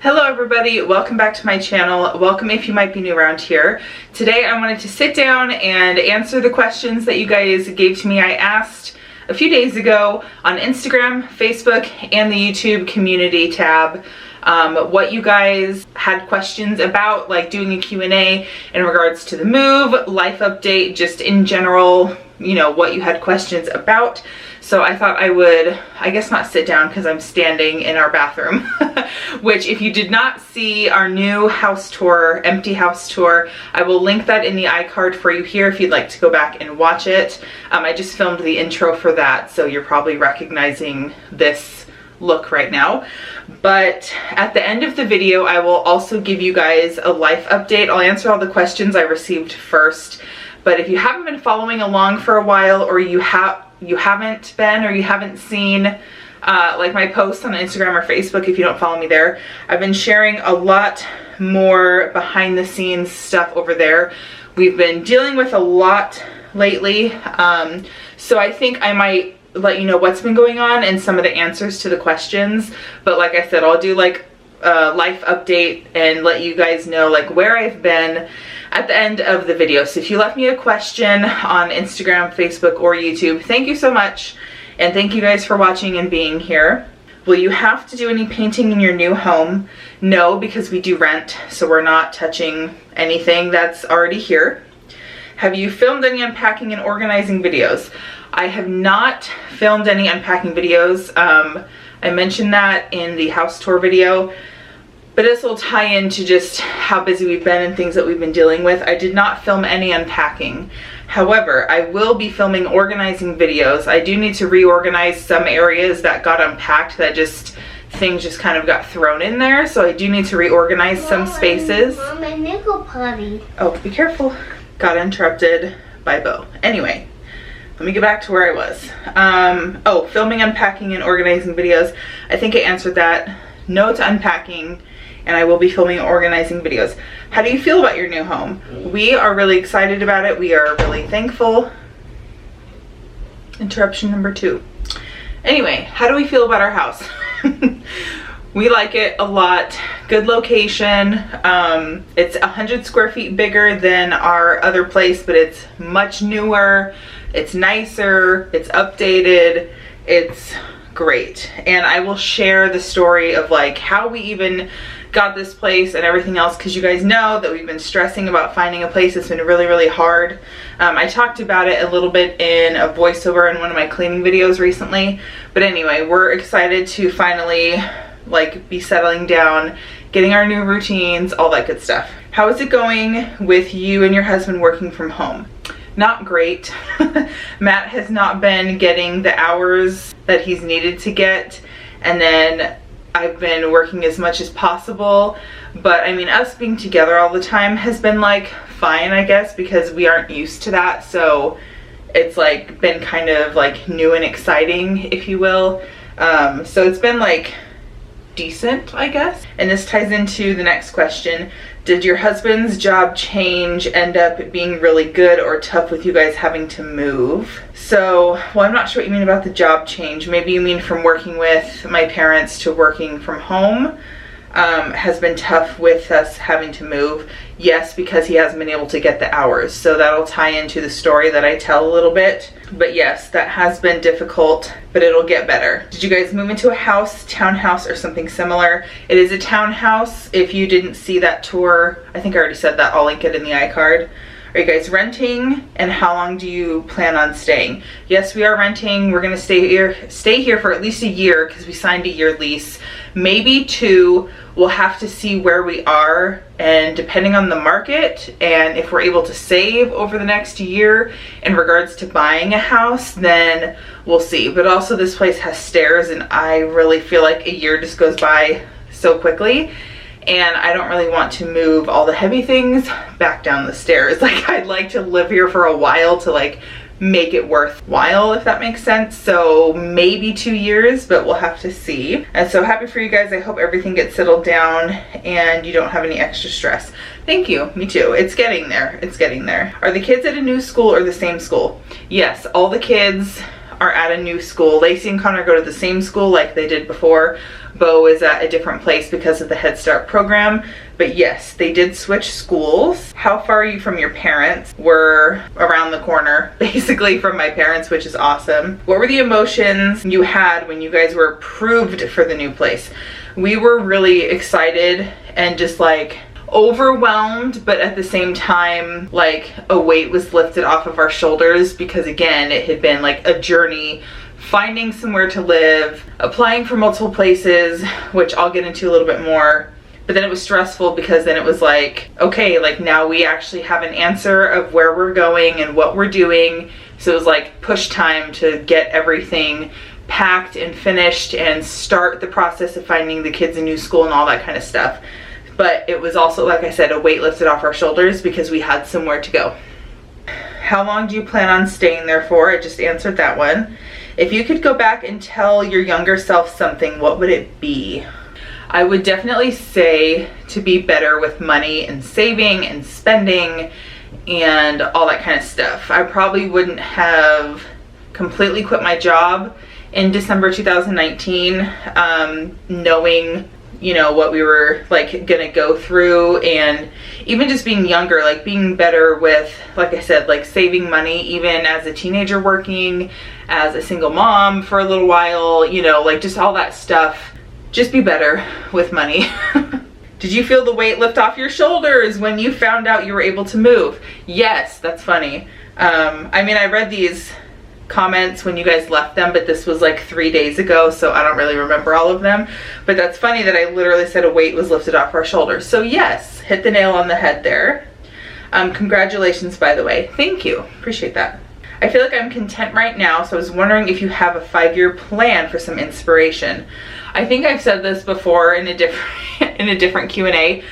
Hello everybody, welcome back to my channel. Welcome if you might be new around here. Today I wanted to sit down and answer the questions that you guys gave to me. I asked a few days ago on Instagram, Facebook, and the YouTube community tab what you guys had questions about, like doing a Q&A in regards to the move, life update, just in general, you know, what you had questions about. So I thought I would, I guess not sit down because I'm standing in our bathroom, which if you did not see our new house tour, empty house tour, I will link that in the iCard for you here if you'd like to go back and watch it. I just filmed the intro for that, so you're probably recognizing this look right now. But at the end of the video, I will also give you guys a life update. I'll answer all the questions I received first. But if you haven't been following along for a while, or you haven't been, or you haven't seen like my posts on Instagram or Facebook, if you don't follow me there, I've been sharing a lot more behind the scenes stuff over there. We've been dealing with a lot lately, so I think I might let you know what's been going on and some of the answers to the questions. But like I said, I'll do like a life update and let you guys know like where I've been at the end of the video. So if you left me a question on Instagram, Facebook, or YouTube, thank you so much. And thank you guys for watching and being here. Will you have to do any painting in your new home? No, because we do rent, so we're not touching anything that's already here. Have you filmed any unpacking and organizing videos? I have not filmed any unpacking videos. I mentioned that in the house tour video, but this will tie into just how busy we've been and things that we've been dealing with. I did not film any unpacking. However, I will be filming organizing videos. I do need to reorganize some areas that got unpacked, that just things just kind of got thrown in there. So I do need to reorganize some spaces. Mom, my nickel potty. Oh, be careful. Got interrupted by Bo. Anyway, let me get back to where I was. Oh, filming, unpacking, and organizing videos. I think I answered that. No to unpacking, and I will be filming and organizing videos. How do you feel about your new home? We are really excited about it. We are really thankful. Interruption number 2. Anyway, how do we feel about our house? We like it a lot. Good location. It's 100 square feet bigger than our other place, but it's much newer. It's nicer. It's updated. It's great. And I will share the story of like how we even got this place and everything else, because you guys know that we've been stressing about finding a place. It's been really, really hard. I talked about it a little bit in a voiceover in one of my cleaning videos recently. But anyway, we're excited to finally like be settling down, getting our new routines, all that good stuff. How is it going with you and your husband working from home? Not great. Matt has not been getting the hours that he's needed to get, and then I've been working as much as possible. But I mean, us being together all the time has been like fine, I guess, because we aren't used to that. So it's like been kind of like new and exciting, if you will. So it's been like decent, I guess. And this ties into the next question. Did your husband's job change end up being really good or tough with you guys having to move? So, well, I'm not sure what you mean about the job change. Maybe you mean from working with my parents to working from home. Has been tough with us having to move. Yes, because he hasn't been able to get the hours. So that'll tie into the story that I tell a little bit. But yes, that has been difficult, but it'll get better. Did you guys move into a house, townhouse, or something similar? It is a townhouse. If you didn't see that tour, I think I already said that. I'll link it in the iCard. Are you guys renting, and how long do you plan on staying? Yes, we are renting. We're gonna stay here for at least a year because we signed a year lease, maybe 2. We'll have to see where we are, and depending on the market and if we're able to save over the next year in regards to buying a house, then we'll see. But also this place has stairs, and I really feel like a year just goes by so quickly. And I don't really want to move all the heavy things back down the stairs. Like, I'd like to live here for a while to like make it worthwhile, if that makes sense. So maybe 2 years, but we'll have to see. And so happy for you guys. I hope everything gets settled down and you don't have any extra stress. Thank you. Me too. It's getting there. It's getting there. Are the kids at a new school or the same school? Yes, all the kids are at a new school. Lacey and Connor go to the same school like they did before. Bo is at a different place because of the Head Start program. But yes, they did switch schools. How far are you from your parents? We're around the corner, basically, from my parents, which is awesome. What were the emotions you had when you guys were approved for the new place? We were really excited and just like overwhelmed, but at the same time, like a weight was lifted off of our shoulders, because again, it had been like a journey finding somewhere to live, applying for multiple places, which I'll get into a little bit more. But then it was stressful because then it was like, okay, like now we actually have an answer of where we're going and what we're doing. So it was like push time to get everything packed and finished and start the process of finding the kids a new school and all that kind of stuff. But it was also, like I said, a weight lifted off our shoulders because we had somewhere to go. How long do you plan on staying there for? I just answered that one. If you could go back and tell your younger self something, what would it be? I would definitely say to be better with money and saving and spending and all that kind of stuff. I probably wouldn't have completely quit my job in December 2019, knowing, you know, what we were like gonna go through, and even just being younger, like being better with, like I said, like saving money, even as a teenager, working as a single mom for a little while, you know, like just all that stuff. Just be better with money. Did you feel the weight lift off your shoulders when you found out you were able to move? Yes, that's funny. I mean, I read these comments when you guys left them, but this was like 3 days ago, so I don't really remember all of them. But that's funny that I literally said a weight was lifted off our shoulders. So yes, hit the nail on the head there. Congratulations, by the way. Thank you. Appreciate that. I feel like I'm content right now, so I was wondering if you have a 5-year plan for some inspiration. I think I've said this before in a different Q&A.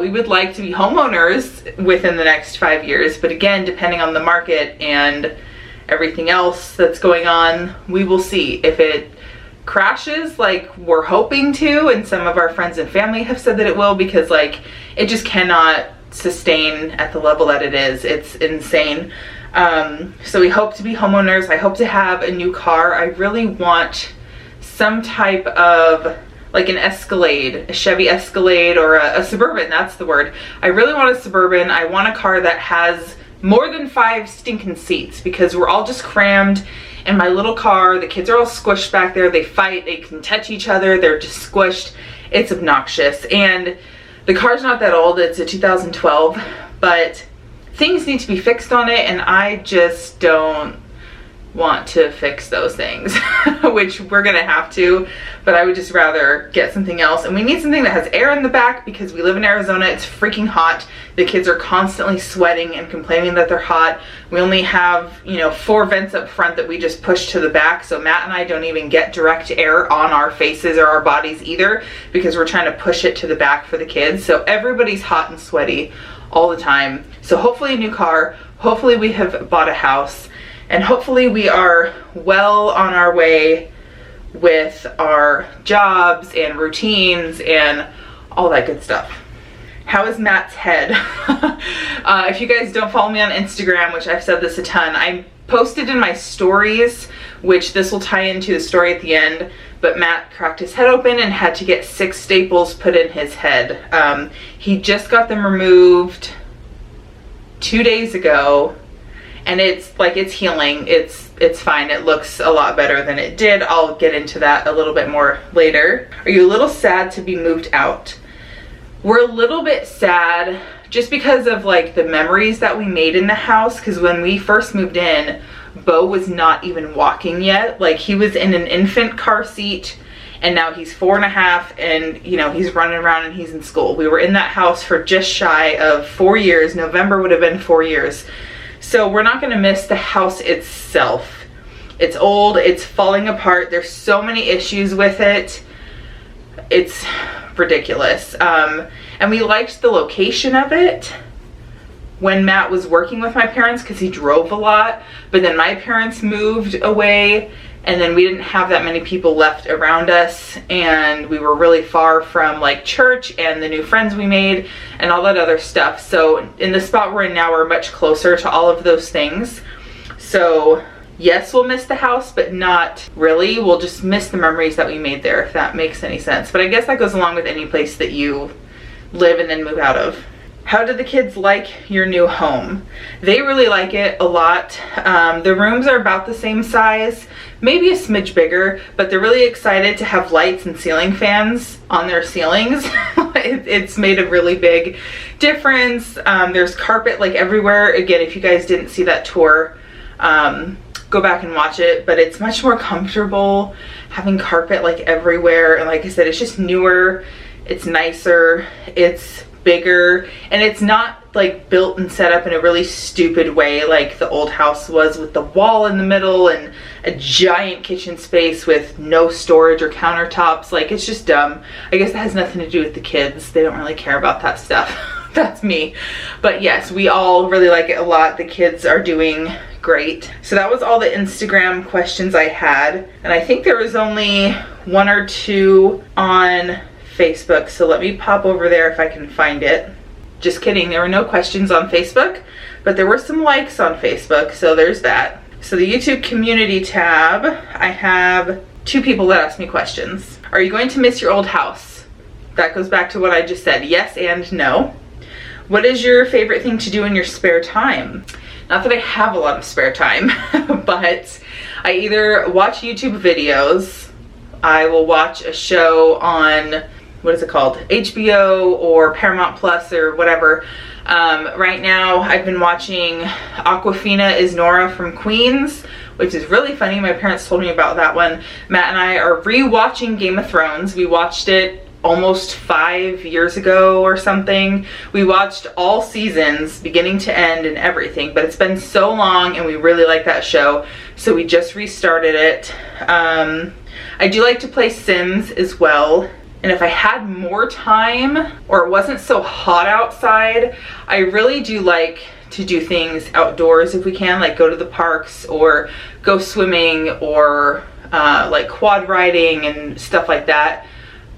We would like to be homeowners within the next 5 years, but again, depending on the market and everything else that's going on, we will see. If it crashes like we're hoping to, and some of our friends and family have said that it will, because like it just cannot sustain at the level that it is. It's insane. So we hope to be homeowners. I hope to have a new car. I really want some type of like an Escalade, a Chevy Escalade, or a Suburban, that's the word. I really want a Suburban. I want a car that has more than 5 stinking seats, because we're all just crammed in my little car. The kids are all squished back there. They fight, they can touch each other, they're just squished. It's obnoxious. And the car's not that old, it's a 2012, but things need to be fixed on it, and I just don't want to fix those things, which we're gonna have to, but I would just rather get something else. And we need something that has air in the back, because we live in Arizona. It's freaking hot. The kids are constantly sweating and complaining that they're hot. We only have, you know, 4 vents up front that we just push to the back, so Matt and I don't even get direct air on our faces or our bodies either, because we're trying to push it to the back for the kids. So everybody's hot and sweaty all the time. So hopefully a new car, hopefully we have bought a house, and hopefully we are well on our way with our jobs and routines and all that good stuff. How is Matt's head? If you guys don't follow me on Instagram, which I've said this a ton, I posted in my stories, which this will tie into the story at the end, but Matt cracked his head open and had to get 6 staples put in his head. He just got them removed 2 days ago, and it's healing. It's fine. It looks a lot better than it did. I'll get into that a little bit more later. Are you a little sad to be moved out? We're a little bit sad just because of like the memories that we made in the house, because when we first moved in, Bo was not even walking yet. Like, he was in an infant car seat, and now he's 4.5, and you know, he's running around and he's in school. We were in that house for just shy of 4 years. November would have been 4 years. So we're not going to miss the house itself. It's old, it's falling apart, there's so many issues with it. It's ridiculous. And we liked the location of it when Matt was working with my parents, because he drove a lot, but then my parents moved away, and then we didn't have that many people left around us, and we were really far from like church and the new friends we made and all that other stuff. So in the spot we're in now, we're much closer to all of those things. So yes, we'll miss the house, but not really. We'll just miss the memories that we made there, if that makes any sense. But I guess that goes along with any place that you live and then move out of. How do the kids like your new home? They really like it a lot. The rooms are about the same size, maybe a smidge bigger, but they're really excited to have lights and ceiling fans on their ceilings. It's made a really big difference. There's carpet like everywhere. Again, if you guys didn't see that tour, go back and watch it, but it's much more comfortable having carpet like everywhere. And like I said, it's just newer, it's nicer, it's bigger, and it's not like built and set up in a really stupid way like the old house was, with the wall in the middle and a giant kitchen space with no storage or countertops. Like, it's just dumb. I guess that has nothing to do with the kids. They don't really care about that stuff. That's me. But yes, we all really like it a lot. The kids are doing great. So that was all the Instagram questions I had, and I think there was only 1 or 2 on Facebook, so let me pop over there if I can find it. Just kidding, there were no questions on Facebook, but there were some likes on Facebook, so there's that. So the YouTube community tab, I have 2 people that asked me questions. Are you going to miss your old house? That goes back to what I just said, yes and no. What is your favorite thing to do in your spare time? Not that I have a lot of spare time, but I either watch YouTube videos, I will watch a show on, what is it called? HBO or Paramount Plus or whatever. Right now I've been watching Awkwafina is Nora from Queens, which is really funny. My parents told me about that one. Matt and I are re-watching Game of Thrones. We watched it almost 5 years ago or something. We watched all seasons beginning to end and everything, but it's been so long and we really like that show, so we just restarted it. I do like to play Sims as well. And if I had more time or it wasn't so hot outside, I really do like to do things outdoors if we can, like go to the parks or go swimming or like quad riding and stuff like that.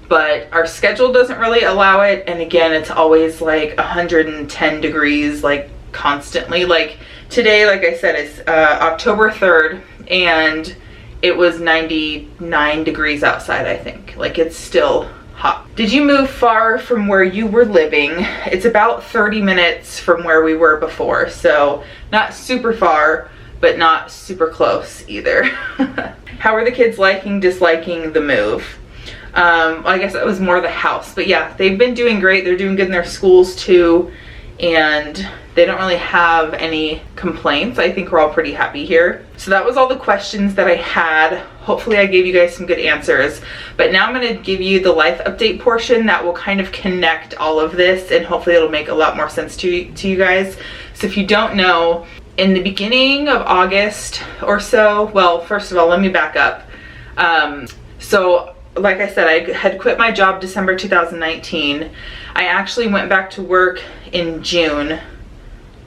But our schedule doesn't really allow it. And again, it's always like 110 degrees, like constantly. Like today, like I said, it's October 3rd and it was 99 degrees outside, I think. Like, it's still hot. Did you move far from where you were living? It's about 30 minutes from where we were before, so not super far, but not super close either. How are the kids liking, disliking the move? I guess it was more the house, but yeah, they've been doing great. They're doing good in their schools too, and they don't really have any complaints. I think we're all pretty happy here. So that was all the questions that I had. Hopefully I gave you guys some good answers. But now I'm going to give you the life update portion that will kind of connect all of this, and hopefully it'll make a lot more sense to you guys. So if you don't know, in the beginning of August or so, well, first of all, let me back up. So like I said, I had quit my job December 2019. I actually went back to work in June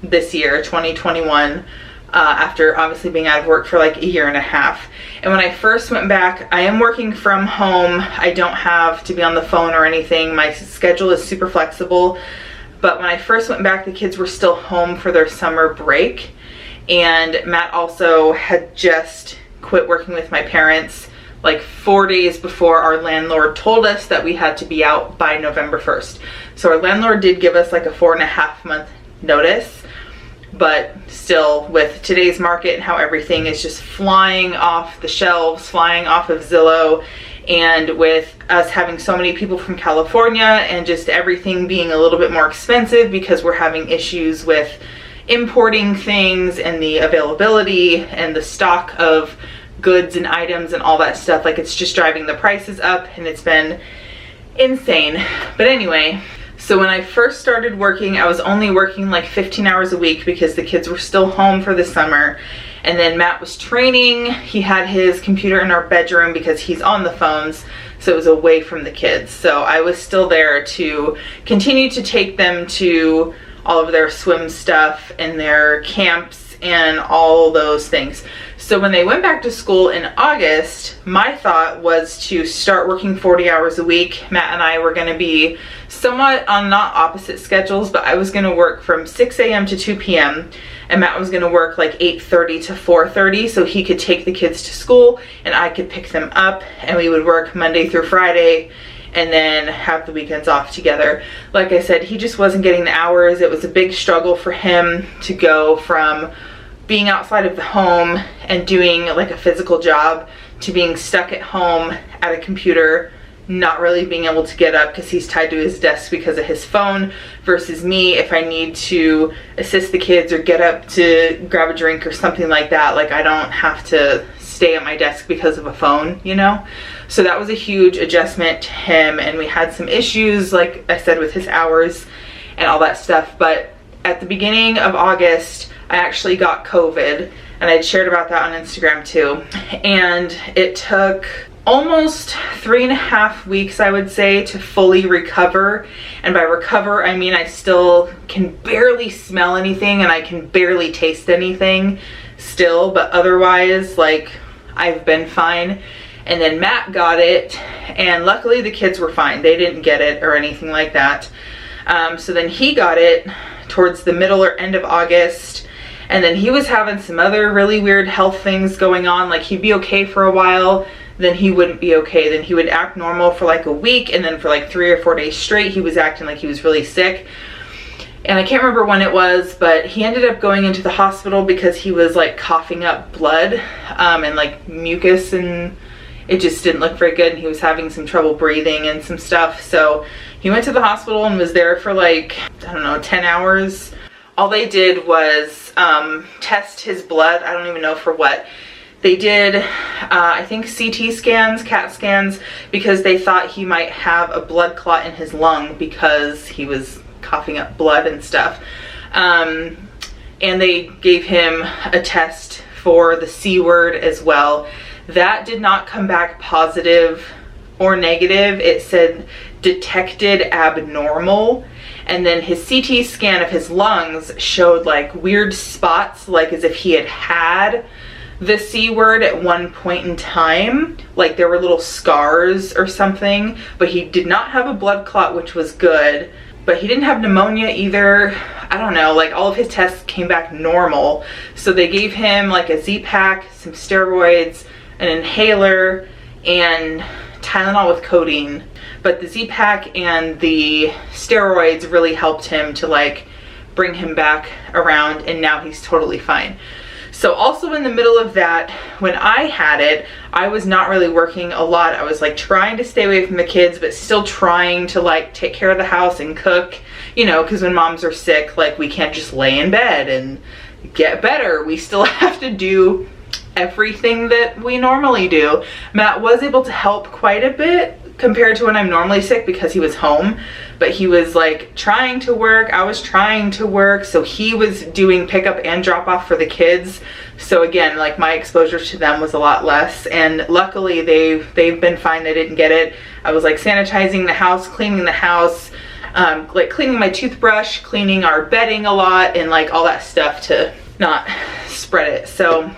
this year, 2021, after obviously being out of work for like 1.5 years. And when I first went back, I am working from home. I don't have to be on the phone or anything. My schedule is super flexible. But when I first went back, the kids were still home for their summer break. And Matt also had just quit working with my parents like 4 days before our landlord told us that we had to be out by November 1st. So our landlord did give us like a 4.5 month notice, but still, with today's market and how everything is just flying off the shelves, flying off of Zillow, and with us having so many people from California and just everything being a little bit more expensive because we're having issues with importing things and the availability and the stock of goods and items and all that stuff, like it's just driving the prices up, and it's been insane. But anyway, so when I first started working, I was only working like 15 hours a week because the kids were still home for the summer. And then Matt was training. He had his computer in our bedroom because he's on the phones, so it was away from the kids. So I was still there to continue to take them to all of their swim stuff and their camps desks and all those things. So when they went back to school in August, my thought was to start working 40 hours a week. Matt and I were going to be somewhat on not opposite schedules, but I was going to work from 6 a.m. to 2 p.m. and Matt was going to work like 8:30 to 4:30 so he could take the kids to school and I could pick them up, and we would work Monday through Friday and then have the weekends off together. Like I said, he just wasn't getting the hours. It was a big struggle for him to go from being outside of the home and doing like a physical job to being stuck at home at a computer, not really being able to get up because he's tied to his desk because of his phone, versus me, if I need to assist the kids or get up to grab a drink or something like that, like I don't have to stay at my desk because of a phone, you know? So that was a huge adjustment to him, and we had some issues, like I said, with his hours and all that stuff. But at the beginning of August, I actually got COVID, and I'd shared about that on Instagram too. And it took almost 3.5 weeks, I would say, to fully recover. And by recover, I mean I still can barely smell anything and I can barely taste anything still, but otherwise, like, I've been fine. And then Matt got it, and luckily the kids were fine. They didn't get it or anything like that. So then he got it towards the middle or end of August, and then he was having some other really weird health things going on. Like, he'd be okay for a while, then he wouldn't be okay. Then he would act normal for like a week, and then for like 3 or 4 days straight, he was acting like he was really sick. And I can't remember when it was, but he ended up going into the hospital because he was like coughing up blood and like mucus, and it just didn't look very good, and he was having some trouble breathing and some stuff. So he went to the hospital and was there for like, I don't know, 10 hours. All they did was test his blood. I don't even know for what. They did, I think, CT scans, CAT scans, because they thought he might have a blood clot in his lung because he was coughing up blood and stuff. And they gave him a test for the C word as well. That did not come back positive or negative. It said detected abnormal. And then his CT scan of his lungs showed like weird spots, like as if he had had the C word at one point in time. Like there were little scars or something, but he did not have a blood clot, which was good. But he didn't have pneumonia either. I don't know, like all of his tests came back normal. So they gave him like a Z-Pack, some steroids, an inhaler, and Tylenol with codeine. But the Z-Pack and the steroids really helped him to like bring him back around, and now he's totally fine. So also in the middle of that, when I had it, I was not really working a lot. I was like trying to stay away from the kids, but still trying to like take care of the house and cook, you know, because when moms are sick, like we can't just lay in bed and get better. We still have to do everything that we normally do. Matt was able to help quite a bit compared to when I'm normally sick because he was home, but he was like trying to work, I was trying to work, so he was doing pickup and drop off for the kids. So again, like my exposure to them was a lot less, and luckily they've been fine. They didn't get it. I was like sanitizing the house, cleaning the house, like cleaning my toothbrush, cleaning our bedding a lot, and like all that stuff to not spread it. So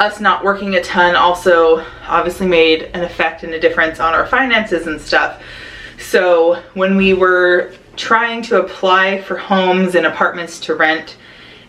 us not working a ton also obviously made an effect and a difference on our finances and stuff. So when we were trying to apply for homes and apartments to rent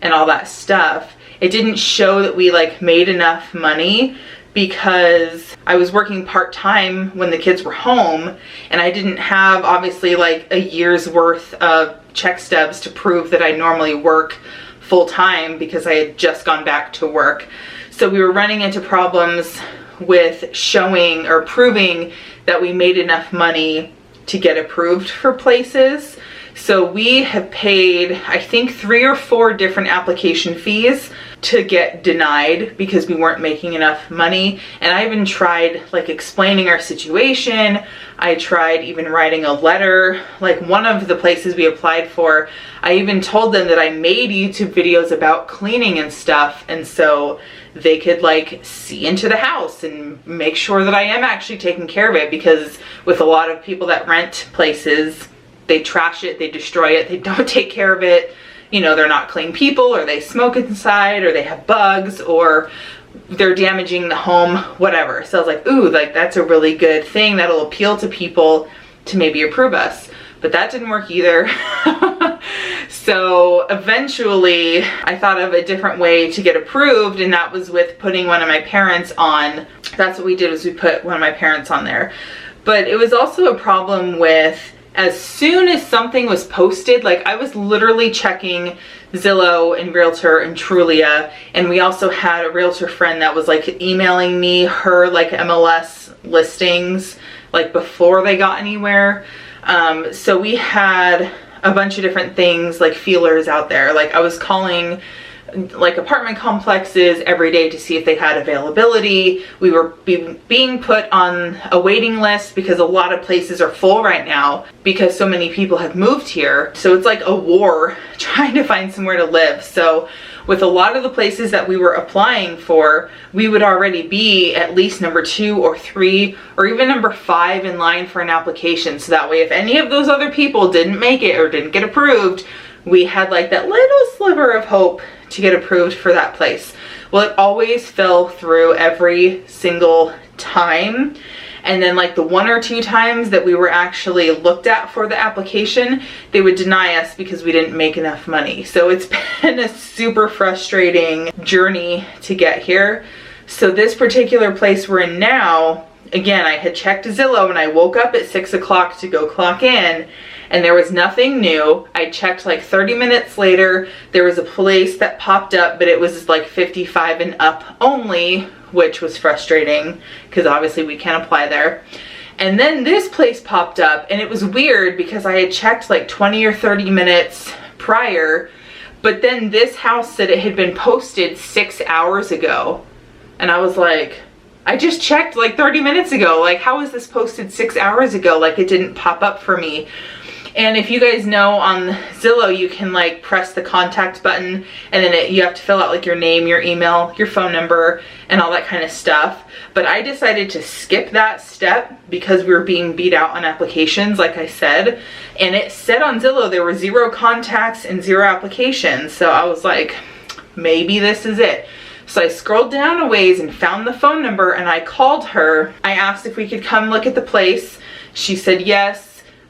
and all that stuff, it didn't show that we like made enough money because I was working part-time when the kids were home, and I didn't have obviously like a year's worth of check stubs to prove that I normally work full-time because I had just gone back to work. So we were running into problems with showing or proving that we made enough money to get approved for places. So we have paid, I think, 3 or 4 different application fees to get denied because we weren't making enough money. And I even tried like explaining our situation. I tried even writing a letter. Like one of the places we applied for, I even told them that I made YouTube videos about cleaning and stuff, and so they could like see into the house and make sure that I am actually taking care of it, because with a lot of people that rent places, they trash it, they destroy it, they don't take care of it, you know, they're not clean people, or they smoke inside, or they have bugs, or they're damaging the home, whatever. So I was like, ooh, like that's a really good thing that'll appeal to people to maybe approve us. But that didn't work either. So eventually I thought of a different way to get approved, and that was with putting one of my parents on. That's what we did, was we put one of my parents on there. But it was also a problem with, as soon as something was posted, like I was literally checking Zillow and Realtor and Trulia, and we also had a realtor friend that was like emailing me her like MLS listings like before they got anywhere. So we had a bunch of different things like feelers out there. Like I was calling like apartment complexes every day to see if they had availability. We were being put on a waiting list because a lot of places are full right now because so many people have moved here. So it's like a war trying to find somewhere to live. So with a lot of the places that we were applying for, we would already be at least number 2 or 3 or even number 5 in line for an application. So that way, if any of those other people didn't make it or didn't get approved, we had like that little sliver of hope to get approved for that place. Well, it always fell through every single time. And then like the 1 or 2 times that we were actually looked at for the application, they would deny us because we didn't make enough money. So it's been a super frustrating journey to get here. So this particular place we're in now, again, I had checked Zillow when I woke up at 6 o'clock to go clock in, and there was nothing new. I checked like 30 minutes later, there was a place that popped up, but it was like 55 and up only, which was frustrating because obviously we can't apply there. And then this place popped up, and it was weird because I had checked like 20 or 30 minutes prior, but then this house said it had been posted 6 hours ago. And I was like, I just checked like 30 minutes ago. Like, how is this posted 6 hours ago? Like, it didn't pop up for me. And if you guys know, on Zillow, you can like press the contact button, and then you have to fill out like your name, your email, your phone number, and all that kind of stuff. But I decided to skip that step because we were being beat out on applications, like I said. And it said on Zillow there were 0 contacts and 0 applications. So I was like, maybe this is it. So I scrolled down a ways and found the phone number, and I called her. I asked if we could come look at the place. She said yes.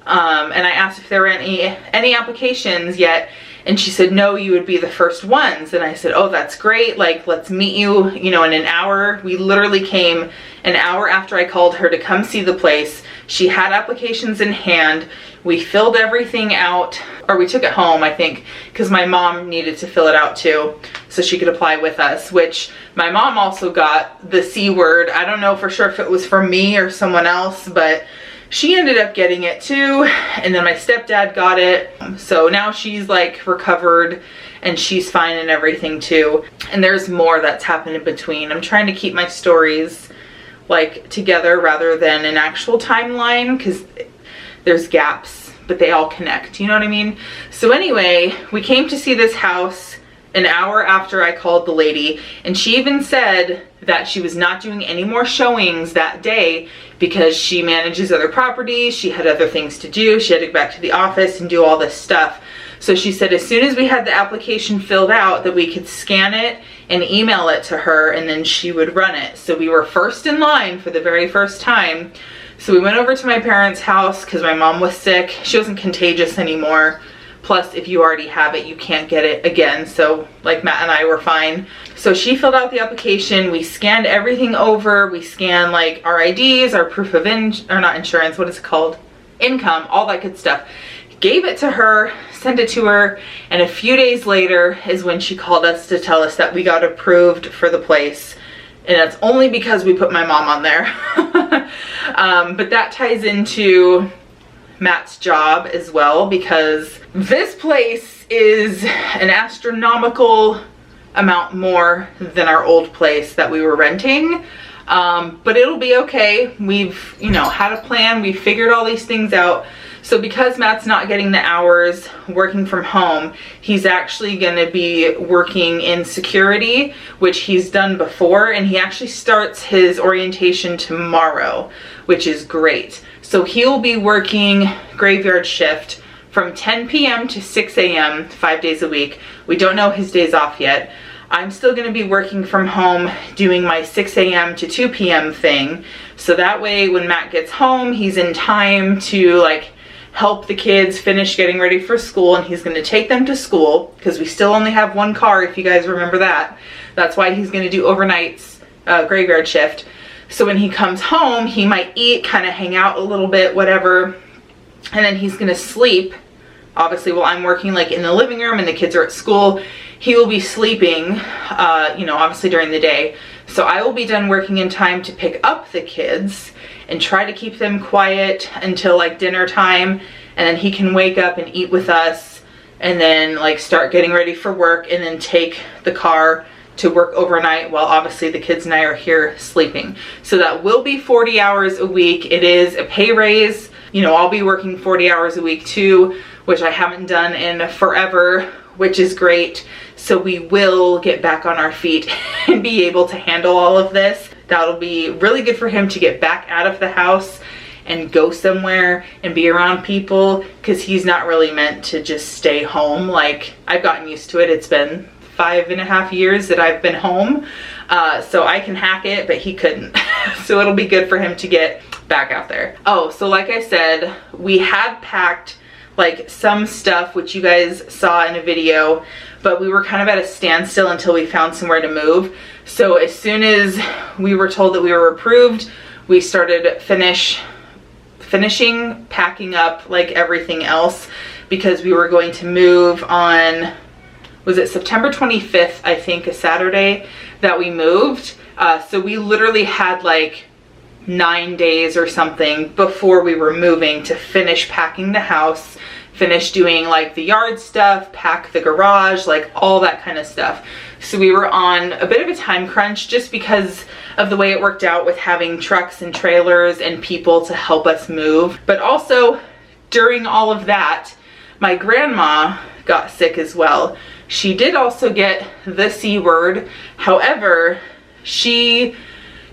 And I asked if there were any applications yet, and she said no, you would be the first ones. And I said, oh, that's great, like let's meet you, you know, in an hour. We literally came an hour after I called her to come see the place. She had applications in hand. We filled everything out, or we took it home, I think, because my mom needed to fill it out too so she could apply with us, which my mom also got the C word. I don't know for sure if it was for me or someone else, but she ended up getting it too, and then my stepdad got it. So now she's like recovered and she's fine and everything too. And there's more that's happened in between. I'm trying to keep my stories like together rather than an actual timeline, because there's gaps, but they all connect, you know what I mean? So anyway, we came to see this house an hour after I called the lady, and she even said that she was not doing any more showings that day because she manages other properties. She had other things to do. She had to go back to the office and do all this stuff. So she said as soon as we had the application filled out that we could scan it and email it to her, and then she would run it. So we were first in line for the very first time. So we went over to my parents' house because my mom was sick. She wasn't contagious anymore. Plus, if you already have it, you can't get it again. So like Matt and I were fine. So she filled out the application. We scanned everything over. We scanned like our IDs, our proof of not insurance, what is it called? Income, all that good stuff. Gave it to her, sent it to her, and a few days later is when she called us to tell us that we got approved for the place. And that's only because we put my mom on there. But that ties into Matt's job as well, because this place is an astronomical amount more than our old place that we were renting. But it'll be okay. We've, you know, had a plan. We've figured all these things out. So because Matt's not getting the hours working from home, he's actually going to be working in security, which he's done before, and he actually starts his orientation tomorrow, which is great. So he'll be working graveyard shift from 10 p.m. to 6 a.m. 5 days a week. We don't know his days off yet. I'm still going to be working from home doing my 6 a.m. to 2 p.m. thing. So that way when Matt gets home, he's in time to like help the kids finish getting ready for school, and he's going to take them to school because we still only have one car, if you guys remember that. That's why he's going to do overnights, graveyard shift. So when he comes home, he might eat, kind of hang out a little bit, whatever, and then he's going to sleep. Obviously, while I'm working like in the living room and the kids are at school, he will be sleeping, you know, obviously during the day. So I will be done working in time to pick up the kids and try to keep them quiet until like dinner time. And then he can wake up and eat with us and then like start getting ready for work and then take the car to work overnight while obviously the kids and I are here sleeping. So that will be 40 hours a week. It is a pay raise. You know, I'll be working 40 hours a week too, which I haven't done in forever, which is great. So we will get back on our feet and be able to handle all of this. That'll be really good for him to get back out of the house and go somewhere and be around people, because he's not really meant to just stay home. Like, I've gotten used to it. It's been 5.5 years that I've been home. So I can hack it, but he couldn't. So it'll be good for him to get back out there. Oh, so like I said, we had packed like some stuff, which you guys saw in a video, but we were kind of at a standstill until we found somewhere to move. So as soon as we were told that we were approved, we started finishing packing up like everything else, because we were going to move on, was it September 25th, I think, a Saturday that we moved. So we literally had like 9 days or something before we were moving to finish packing the house, finish doing like the yard stuff, pack the garage, like all that kind of stuff. So we were on a bit of a time crunch just because of the way it worked out with having trucks and trailers and people to help us move. But also during all of that, my grandma got sick as well. She did also get the C word. However, she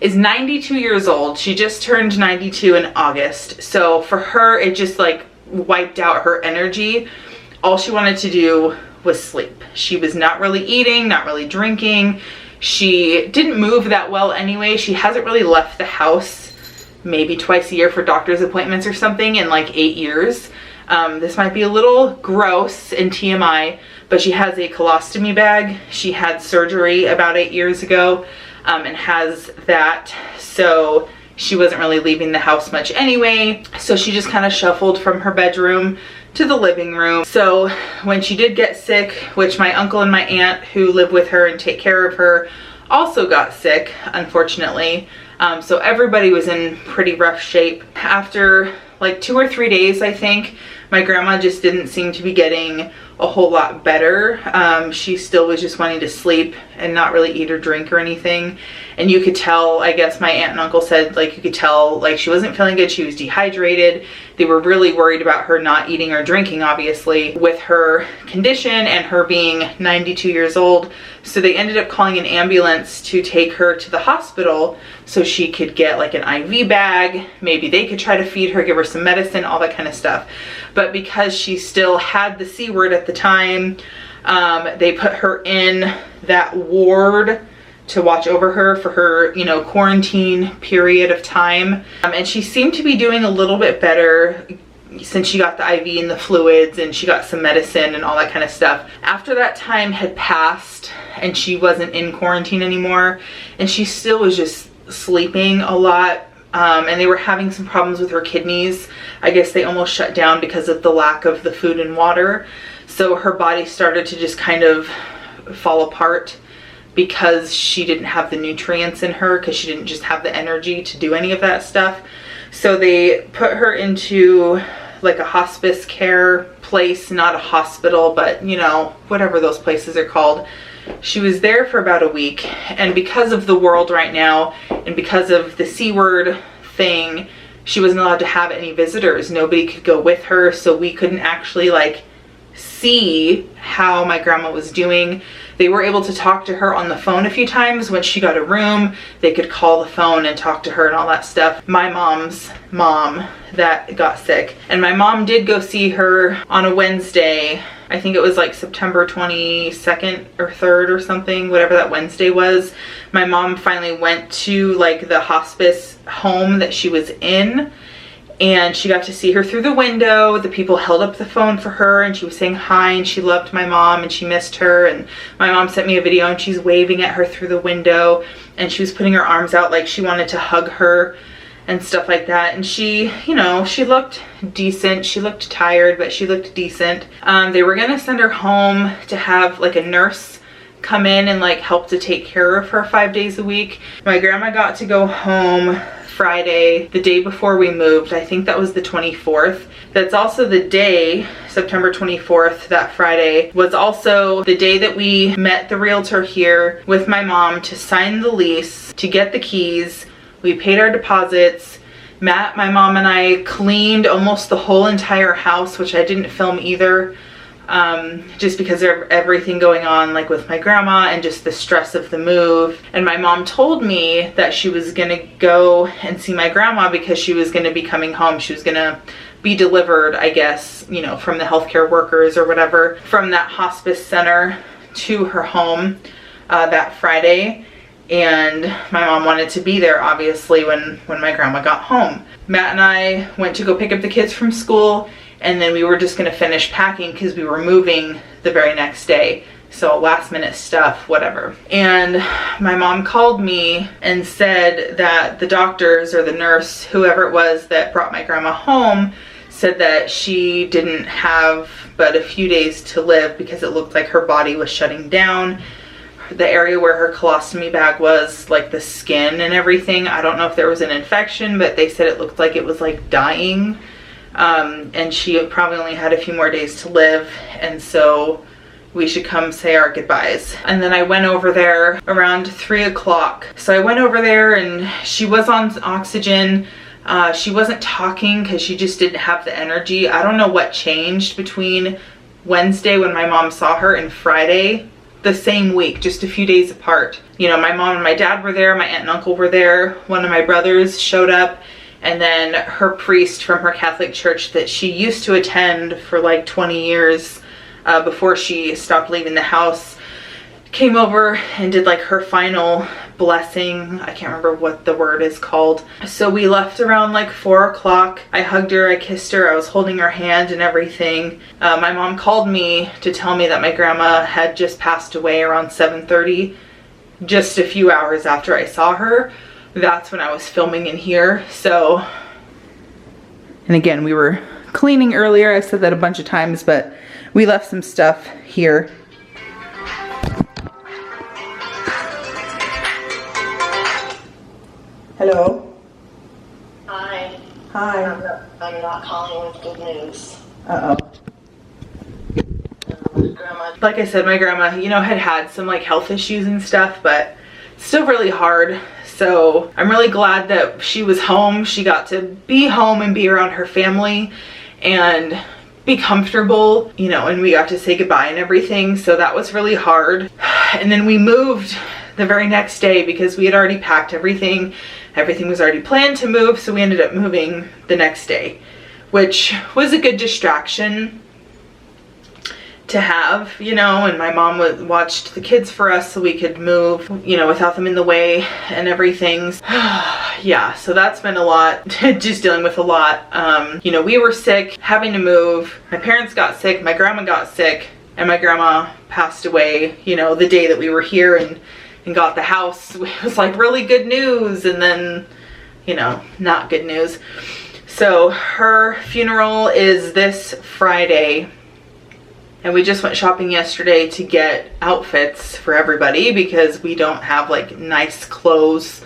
is 92 years old. She just turned 92 in August. So for her, it just like wiped out her energy. All she wanted to do was sleep. She was not really eating, not really drinking. She didn't move that well anyway. She hasn't really left the house maybe twice a year for doctor's appointments or something in like 8 years. This might be a little gross and TMI, but she has a colostomy bag. She had surgery about 8 years ago and has that. So she wasn't really leaving the house much anyway. So she just kind of shuffled from her bedroom to the living room. So when she did get sick, which my uncle and my aunt who live with her and take care of her also got sick, unfortunately. So everybody was in pretty rough shape. After like 2 or 3 days, I think, my grandma just didn't seem to be getting a whole lot better. She still was just wanting to sleep and not really eat or drink or anything. And you could tell, I guess my aunt and uncle said, like, you could tell like she wasn't feeling good. She was dehydrated. They were really worried about her not eating or drinking, obviously, with her condition and her being 92 years old. So they ended up calling an ambulance to take her to the hospital so she could get like an IV bag. Maybe they could try to feed her, give her some medicine, all that kind of stuff. But because she still had the C word at the time, they put her in that ward to watch over her for her, you know, quarantine period of time. And she seemed to be doing a little bit better since she got the IV and the fluids and she got some medicine and all that kind of stuff. After that time had passed and she wasn't in quarantine anymore, and she still was just sleeping a lot, and they were having some problems with her kidneys. I guess they almost shut down because of the lack of the food and water. So her body started to just kind of fall apart because she didn't have the nutrients in her, because she didn't just have the energy to do any of that stuff. So they put her into like a hospice care place, not a hospital, but you know, whatever those places are called. She was there for about a week, and because of the world right now and because of the C word thing, she wasn't allowed to have any visitors. Nobody could go with her, so we couldn't actually like see how my grandma was doing. they were able to talk to her on the phone a few times. When she got a room, they could call the phone and talk to her and all that stuff. My mom's mom that got sick, and my mom did go see her on a Wednesday. I think it was like September 22nd or 3rd or something, whatever that Wednesday was. My mom finally went to like the hospice home that she was in, and she got to see her through the window. The people held up the phone for her and she was saying hi, and she loved my mom and she missed her. And my mom sent me a video and she's waving at her through the window, and she was putting her arms out like she wanted to hug her and stuff like that. And she, you know, she looked decent. She looked tired, but she looked decent. They were gonna send her home to have like a nurse come in and like help to take care of her 5 days a week. My grandma got to go home Friday, the day before we moved. I think that was the 24th. That's also the day, September 24th, that Friday, was also the day that we met the realtor here with my mom to sign the lease, to get the keys. We paid our deposits. Matt, my mom, and I cleaned almost the whole entire house, which I didn't film either, just because of everything going on, like with my grandma and just the stress of the move. And my mom told me that she was gonna go and see my grandma because she was gonna be coming home. She was gonna be delivered, I guess, you know, from the healthcare workers or whatever, from that hospice center to her home that Friday. And my mom wanted to be there, obviously, when my grandma got home. Matt and I went to go pick up the kids from school, and then we were just gonna finish packing because we were moving the very next day. So last minute stuff, whatever. And my mom called me and said that the doctors or the nurse, whoever it was that brought my grandma home, said that she didn't have but a few days to live because it looked like her body was shutting down. The area where her colostomy bag was, like the skin and everything, I don't know if there was an infection, but they said it looked like it was like dying. And she probably only had a few more days to live, and so we should come say our goodbyes. And then I went over there around 3 o'clock. So I went over there and she was on oxygen. She wasn't talking because she just didn't have the energy. I don't know what changed between Wednesday when my mom saw her and Friday the same week, just a few days apart. You know, my mom and my dad were there, my aunt and uncle were there, one of my brothers showed up, and then her priest from her Catholic church that she used to attend for like 20 years before she stopped leaving the house came over and did like her final blessing. I can't remember what the word is called. So we left around like 4 o'clock. I hugged her, I kissed her, I was holding her hand and everything. My mom called me to tell me that my grandma had just passed away around 7:30, just a few hours after I saw her. That's when I was filming in here. So, and again, we were cleaning earlier. I said that a bunch of times, but we left some stuff here. Hello. Hi. Hi. I'm not calling with good news. Uh-oh. Grandma. Like I said, my grandma, you know, had some like health issues and stuff, but it's still really hard. So I'm really glad that she was home. She got to be home and be around her family and be comfortable, you know, and we got to say goodbye and everything. So that was really hard. And then we moved the very next day because we had already packed everything. Everything was already planned to move, so we ended up moving the next day, which was a good distraction to have, you know, and my mom watched the kids for us so we could move, you know, without them in the way and everything. Yeah, so that's been a lot, just dealing with a lot. You know, we were sick, having to move. My parents got sick, my grandma got sick, and my grandma passed away, you know, the day that we were here and got the house. It was like really good news, and then, you know, not good news. So her funeral is this Friday, and we just went shopping yesterday to get outfits for everybody because we don't have like nice clothes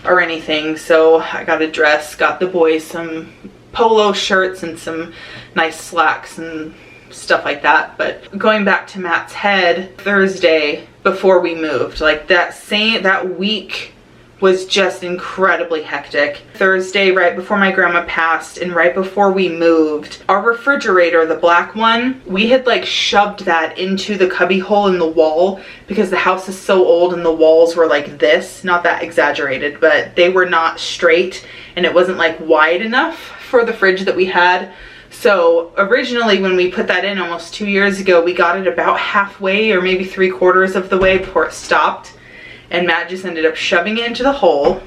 or anything. So I got a dress, got the boys some polo shirts and some nice slacks and stuff like that. But going back to Matt's head, Thursday before we moved, like that week was just incredibly hectic. Thursday, right before my grandma passed and right before we moved, our refrigerator, the black one, we had like shoved that into the cubby hole in the wall because the house is so old and the walls were like this, not that exaggerated, but they were not straight and it wasn't like wide enough for the fridge that we had. So originally when we put that in almost 2 years ago, we got it about halfway or maybe 3/4 of the way before it stopped. And Matt just ended up shoving it into the hole.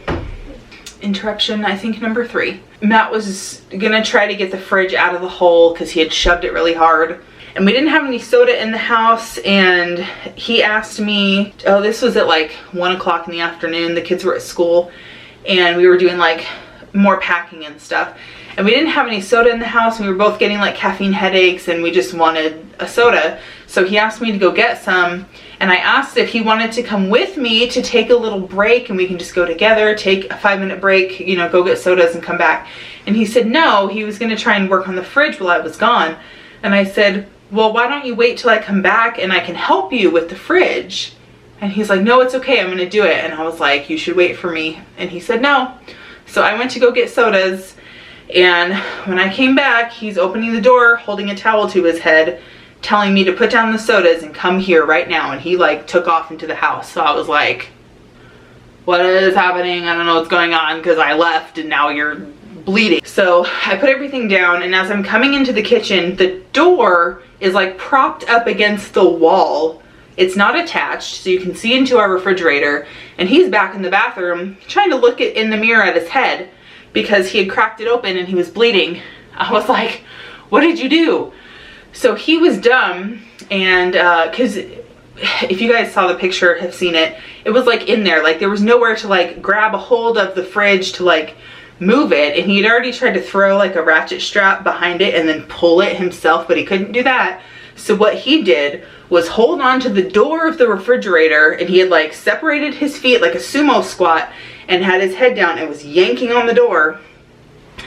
Interruption, I think, number 3. Matt was gonna try to get the fridge out of the hole because he had shoved it really hard. And we didn't have any soda in the house, and he asked me, oh, this was at like 1 o'clock in the afternoon. The kids were at school and we were doing like more packing and stuff. And we didn't have any soda in the house, and we were both getting like caffeine headaches and we just wanted a soda. So he asked me to go get some, and I asked if he wanted to come with me to take a little break and we can just go together, take a 5-minute break, you know, go get sodas and come back. And he said no, he was gonna try and work on the fridge while I was gone. And I said, well, why don't you wait till I come back and I can help you with the fridge? And he's like, no, it's okay, I'm gonna do it. And I was like, you should wait for me. And he said no. So I went to go get sodas, and when I came back, he's opening the door, holding a towel to his head, telling me to put down the sodas and come here right now. And he like took off into the house. So I was like, what is happening? I don't know what's going on, because I left and now you're bleeding. So I put everything down, and as I'm coming into the kitchen, the door is like propped up against the wall. It's not attached, so you can see into our refrigerator, and he's back in the bathroom trying to look in the mirror at his head because he had cracked it open and he was bleeding. I was like, what did you do? So he was dumb, and because if you guys saw the picture, have seen it, it was like in there, like there was nowhere to like grab a hold of the fridge to like move it, and he had already tried to throw like a ratchet strap behind it and then pull it himself, but he couldn't do that. So what he did was hold on to the door of the refrigerator, and he had like separated his feet like a sumo squat and had his head down and was yanking on the door,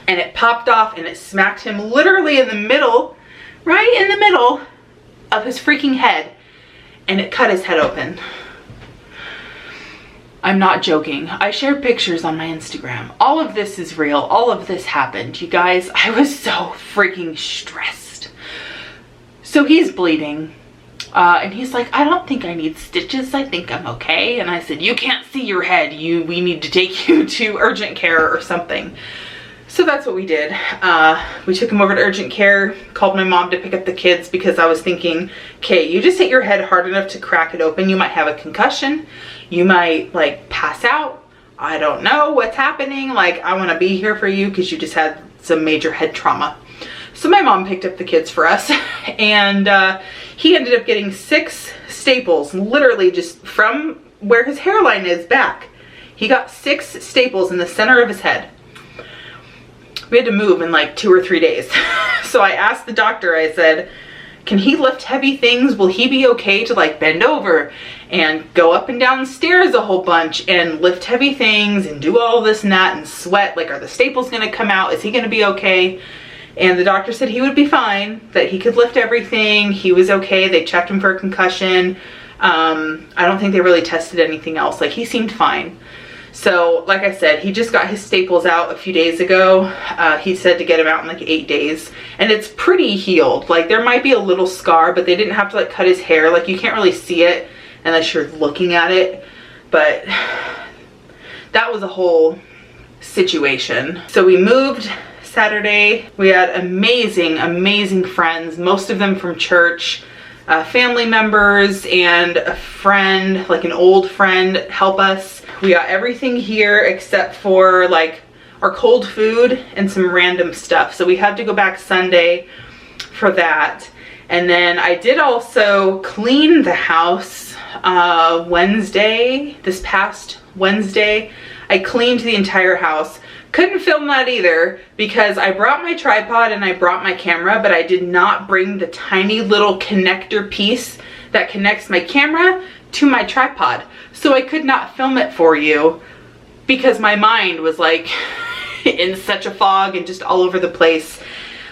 and it popped off and it smacked him literally in the middle, right in the middle of his freaking head, and it cut his head open. I'm not joking. I shared pictures on my Instagram. All of this is real. All of this happened. You guys, I was so freaking stressed. So he's bleeding. And he's like, I don't think I need stitches. I think I'm okay. And I said, you can't see your head. We need to take you to urgent care or something. So that's what we did. We took him over to urgent care, called my mom to pick up the kids, because I was thinking, okay, you just hit your head hard enough to crack it open. You might have a concussion. You might like pass out. I don't know what's happening. Like, I want to be here for you because you just had some major head trauma. So my mom picked up the kids for us, and he ended up getting 6 staples, literally just from where his hairline is back. He got 6 staples in the center of his head. We had to move in like 2 or 3 days. So I asked the doctor, I said, can he lift heavy things? Will he be okay to like bend over and go up and down the stairs a whole bunch and lift heavy things and do all this and that and sweat? Like, are the staples gonna come out? Is he gonna be okay? And the doctor said he would be fine, that he could lift everything. He was okay. They checked him for a concussion. I don't think they really tested anything else. Like, he seemed fine. So, like I said, he just got his staples out a few days ago. He said to get him out in like 8 days. And it's pretty healed. Like, there might be a little scar, but they didn't have to like cut his hair. Like, you can't really see it unless you're looking at it. But that was a whole situation. So we moved Saturday. We had amazing friends, most of them from church, family members, and a friend, like an old friend, help us. We got everything here except for like our cold food and some random stuff. So we had to go back Sunday for that. And then I did also clean the house Wednesday, this past Wednesday. I cleaned the entire house. Couldn't film that either because I brought my tripod and I brought my camera, but I did not bring the tiny little connector piece that connects my camera to my tripod. So I could not film it for you because my mind was like in such a fog and just all over the place.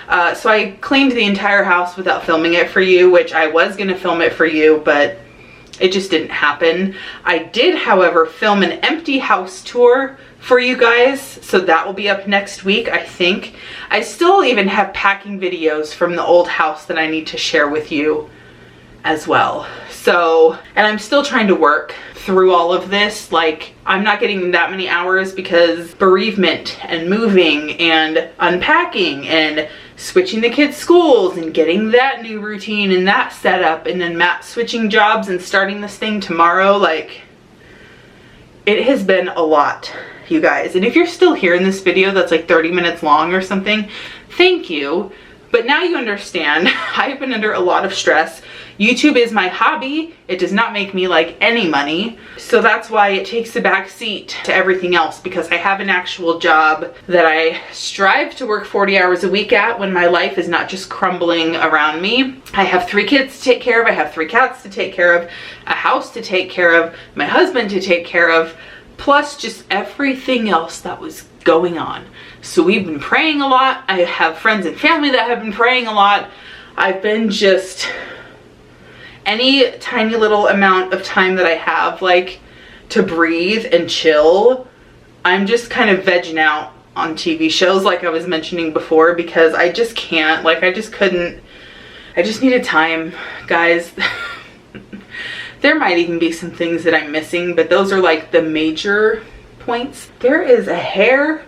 So I cleaned the entire house without filming it for you, which I was gonna film it for you, but it just didn't happen. I did, however, film an empty house tour for you guys, so that will be up next week, I think. I still even have packing videos from the old house that I need to share with you as well. So, and I'm still trying to work through all of this. Like, I'm not getting that many hours because bereavement and moving and unpacking and switching the kids' schools and getting that new routine and that setup, and then Matt switching jobs and starting this thing tomorrow. Like, it has been a lot, you guys. And if you're still here in this video that's like 30 minutes long or something, thank you. But now you understand, I've been under a lot of stress. YouTube is my hobby. It does not make me like any money. So that's why it takes a back seat to everything else, because I have an actual job that I strive to work 40 hours a week at when my life is not just crumbling around me. I have 3 kids to take care of. I have 3 cats to take care of, a house to take care of, my husband to take care of, plus just everything else that was going on. So we've been praying a lot. I have friends and family that have been praying a lot. I've been just, any tiny little amount of time that I have, like, to breathe and chill, I'm just kind of vegging out on TV shows like I was mentioning before, because I just can't, like, I just couldn't, I just needed time, guys. There might even be some things that I'm missing, but those are like the major points. There is a hair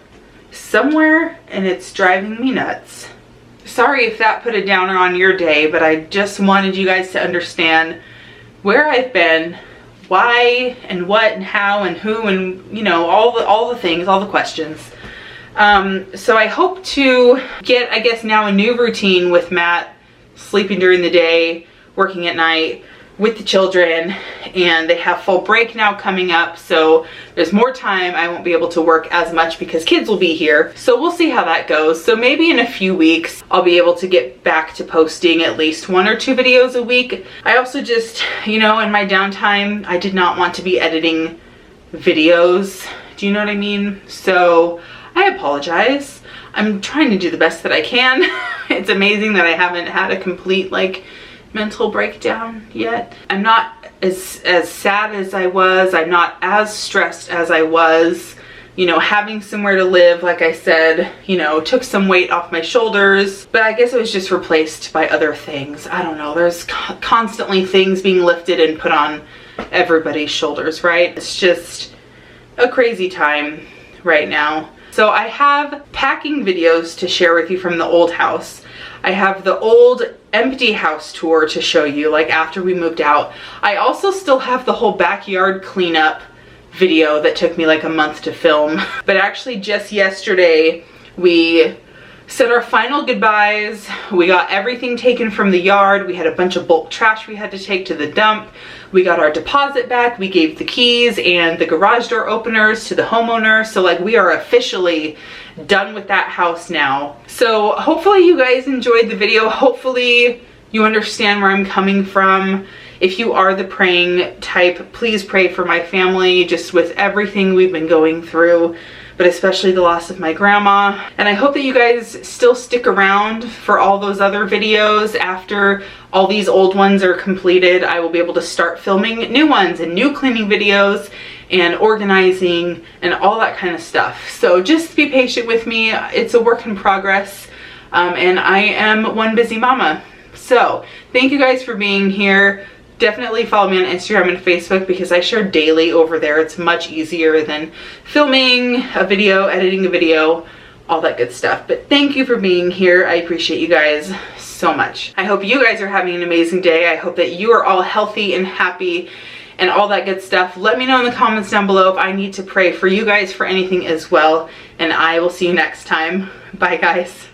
somewhere and it's driving me nuts. Sorry if that put a downer on your day, but I just wanted you guys to understand where I've been, why and what and how and who, and you know, all the things, all the questions. So I hope to get, I guess now, a new routine with Matt sleeping during the day, working at night with the children, and they have fall break now coming up, so there's more time. I won't be able to work as much because kids will be here, so we'll see how that goes. So maybe in a few weeks I'll be able to get back to posting at least 1 or 2 videos a week. I also just, you know, in my downtime, I did not want to be editing videos. Do you know what I mean? So I apologize. I'm trying to do the best that I can. It's amazing that I haven't had a complete, like, mental breakdown yet. I'm not as sad as I was. I'm not as stressed as I was. You know, having somewhere to live, like I said, you know, took some weight off my shoulders, but I guess it was just replaced by other things. I don't know. There's constantly things being lifted and put on everybody's shoulders, right? It's just a crazy time right now. So I have packing videos to share with you from the old house. I have the old empty house tour to show you, like after we moved out. I also still have the whole backyard cleanup video that took me like a month to film. But actually just yesterday we said our final goodbyes. We got everything taken from the yard. We had a bunch of bulk trash we had to take to the dump. We got our deposit back. We gave the keys and the garage door openers to the homeowner. So like, we are officially done with that house now. So hopefully you guys enjoyed the video. Hopefully you understand where I'm coming from. If you are the praying type, please pray for my family, just with everything we've been going through, but especially the loss of my grandma. And I hope that you guys still stick around for all those other videos. After all these old ones are completed, I will be able to start filming new ones and new cleaning videos and organizing and all that kind of stuff. So just be patient with me. It's a work in progress, and I am one busy mama. So thank you guys for being here. Definitely follow me on Instagram and Facebook because I share daily over there. It's much easier than filming a video, editing a video, all that good stuff. But thank you for being here. I appreciate you guys so much. I hope you guys are having an amazing day. I hope that you are all healthy and happy and all that good stuff. Let me know in the comments down below if I need to pray for you guys for anything as well. And I will see you next time. Bye, guys.